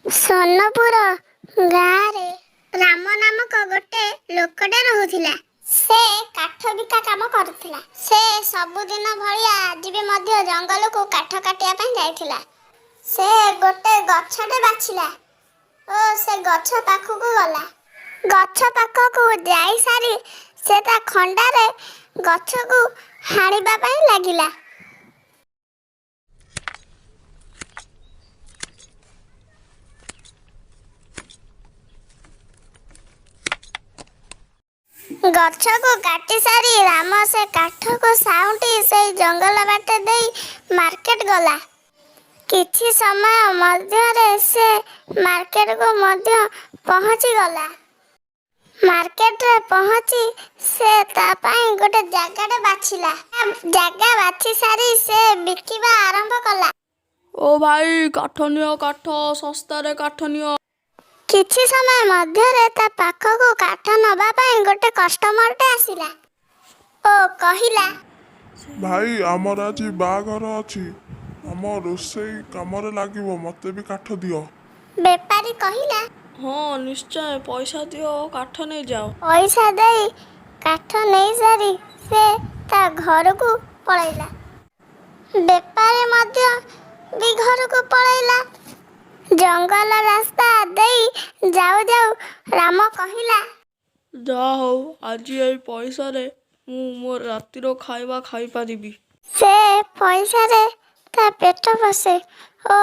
सोनपुर गाँव राम नामक गोटे लोकटे रहुथिला। से काठ बिका काम करुथिला। से सबुदिन भलिया आज भी मध्य जंगल को काठ काटिया ପାଇଁ जाइथिला। से गोटे गछटे बाछिला ओ से गछ पाखକୁ गला। गछ पाखକୁ जाई सारी से ता खंडारे गछକୁ हाणिबा ପାଇଁ लागिला। गछ को काटी सारी राम से काठ को साउंटी से जंगल बाटे दे मार्केट गला। किछि समय मध्य से मार्केट को मध्य पहुंची गला। मार्केट रे पहुंची से ता पाई गोटे जगह बाछिला। जगह बाछि सारी से बिकिबा आरंभ कला। ओ भाई काठ नियो, काठ सस्तारे काठ नियो। किछि समय मध्यरे ता पाखको काठ नबा ପାଇଁ गोटे कस्टमरटे आसिला। ओ कहिला, भाई आमर आज बाघर अछि, आम रोषेई कामरे लागिबो, मते भी काठ दियो। बेपारी कहिला, हाँ निश्चय पैसा दियो, काठ नहीं जाओ। पैसा देई काठ नहीं सारी से ता घर को पळैला। बेपारी मध्य भी घर को पळैला। जंगल रास्ता देई जाऊ जाऊ राम कहिला, जा हो आज ये पैसा रे मु मोर रातिर खाइबा खाई पारिबी। से पैसा रे ता पेट बसे ओ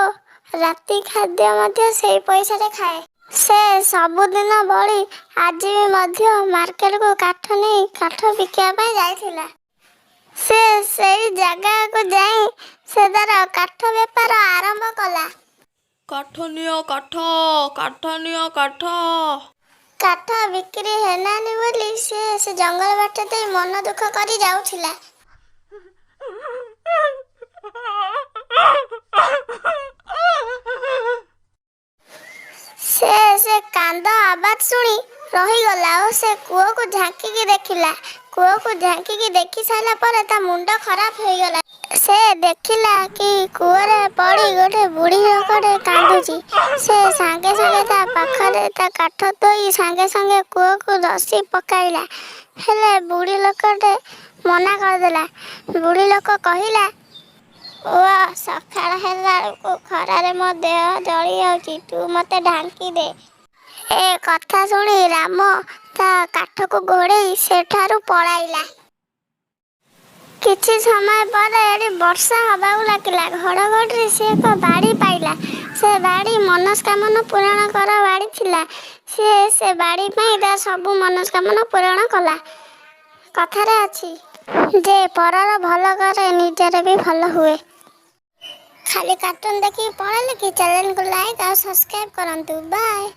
राति खाद्य मध्य से पैसा रे खाए। से सबुदिन बड़ी आज भी मध्य मार्केट को काठ नहीं काठ बिकिया ପାଇଁ जाइथिला। से सेई जगह को जाई से तार काठ बेपार आरंभ कला। काठ नियो काठ, काठ नियो काठ। काठ बिक्री हेलानी बोली से जंगल बाटे दे मन दुख करी जाउथिला। से कांद आवाज सुनी रही गला और से कुओ को झांकी की देखिला। कुओ को झांकी की देखी साला पर ता मुंड खराब हो गला। से देखिला कि कुओरे पड़ी गोटे बुढ़ी लोकटे कांदुची। से सांगे सांगे ता पाखरे ता काठ तोई सांगे सांगे कुओ को रस्सी पकाइला। हेले बुढ़ी लोकटे मना कर देला। बुढ़ी लोक कहिला, ओ सखाळ हेला को खरारे मो देह जळी जाउची, तू मते ढांकी दे। ए कथा सुनी राम ता काठ को घोड़े सेठारु पळाइला। किछि समय पर एडी वर्षा हबाउ लागिला। घड़घड़ी से एक बाड़ी पाइला। से बाड़ी मनस्कामना पूर्ण कर बाड़ी थिला। से बाड़ी ପାଇଁ ता सब मनस्कामना पूर्ण कला। कथारे अछि जे परर भल करे निजरे भी भल हुए। खाली कार्टून देखि पढ़ले कि चैनल को लाइक और सब्सक्राइब करंतु। बाय।